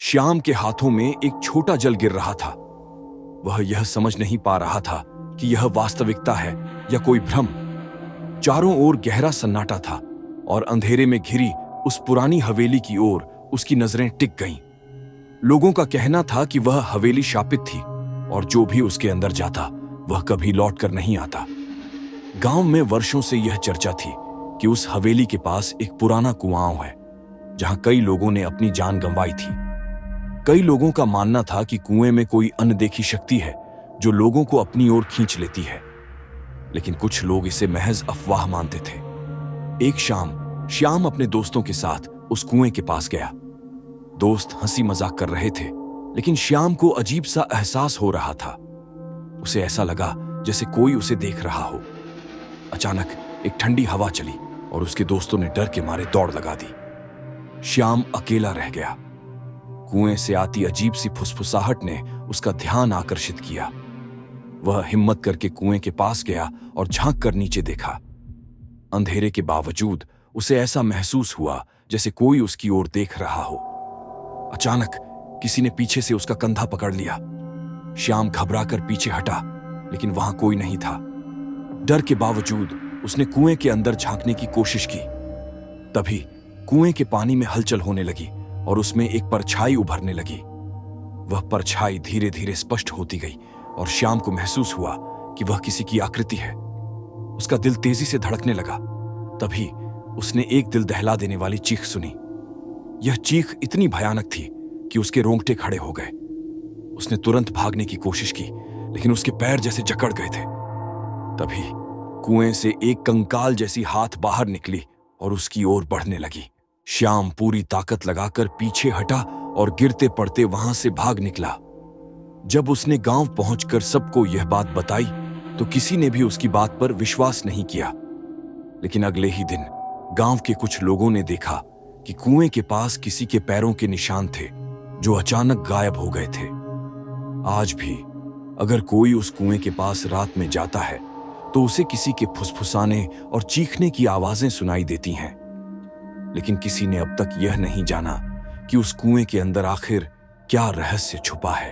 श्याम के हाथों में एक छोटा जल गिर रहा था। वह यह समझ नहीं पा रहा था कि यह वास्तविकता है या कोई भ्रम। चारों ओर गहरा सन्नाटा था और अंधेरे में घिरी उस पुरानी हवेली की ओर उसकी नजरें टिक गईं। लोगों का कहना था कि वह हवेली शापित थी और जो भी उसके अंदर जाता वह कभी लौट कर नहीं आता। गांव में वर्षों से यह चर्चा थी कि उस हवेली के पास एक पुराना कुआं है जहां कई लोगों ने अपनी जान गंवाई थी। कई लोगों का मानना था कि कुएं में कोई अनदेखी शक्ति है जो लोगों को अपनी ओर खींच लेती है, लेकिन कुछ लोग इसे महज अफवाह मानते थे। एक शाम श्याम अपने दोस्तों के साथ उस कुएं के पास गया। दोस्त हंसी मजाक कर रहे थे, लेकिन श्याम को अजीब सा एहसास हो रहा था। उसे ऐसा लगा जैसे कोई उसे देख रहा हो। अचानक एक ठंडी हवा चली और उसके दोस्तों ने डर के मारे दौड़ लगा दी। श्याम अकेला रह गया। कुएं से आती अजीब सी फुसफुसाहट ने उसका ध्यान आकर्षित किया। वह हिम्मत करके कुएं के पास गया और झांक कर नीचे देखा। अंधेरे के बावजूद उसे ऐसा महसूस हुआ जैसे कोई उसकी ओर देख रहा हो। अचानक किसी ने पीछे से उसका कंधा पकड़ लिया। श्याम घबराकर पीछे हटा, लेकिन वहां कोई नहीं था। डर के बावजूद उसने कुएं के अंदर झांकने की कोशिश की। तभी कुएं के पानी में हलचल होने लगी और उसमें एक परछाई उभरने लगी। वह परछाई धीरे धीरे स्पष्ट होती गई और श्याम को महसूस हुआ कि वह किसी की आकृति है। उसका दिल तेजी से धड़कने लगा। तभी उसने एक दिल दहला देने वाली चीख सुनी। यह चीख इतनी भयानक थी कि उसके रोंगटे खड़े हो गए। उसने तुरंत भागने की कोशिश की, लेकिन उसके पैर जैसे जकड़ गए थे। तभी कुएं से एक कंकाल जैसी हाथ बाहर निकली और उसकी ओर बढ़ने लगी। श्याम पूरी ताकत लगाकर पीछे हटा और गिरते पड़ते वहां से भाग निकला। जब उसने गांव पहुंचकर सबको यह बात बताई तो किसी ने भी उसकी बात पर विश्वास नहीं किया। लेकिन अगले ही दिन गांव के कुछ लोगों ने देखा कि कुएं के पास किसी के पैरों के निशान थे जो अचानक गायब हो गए थे। आज भी अगर कोई उस कुएं के पास रात में जाता है तो उसे किसी के फुसफुसाने और चीखने की आवाजें सुनाई देती हैं। लेकिन किसी ने अब तक यह नहीं जाना कि उस कुएं के अंदर आखिर क्या रहस्य छुपा है।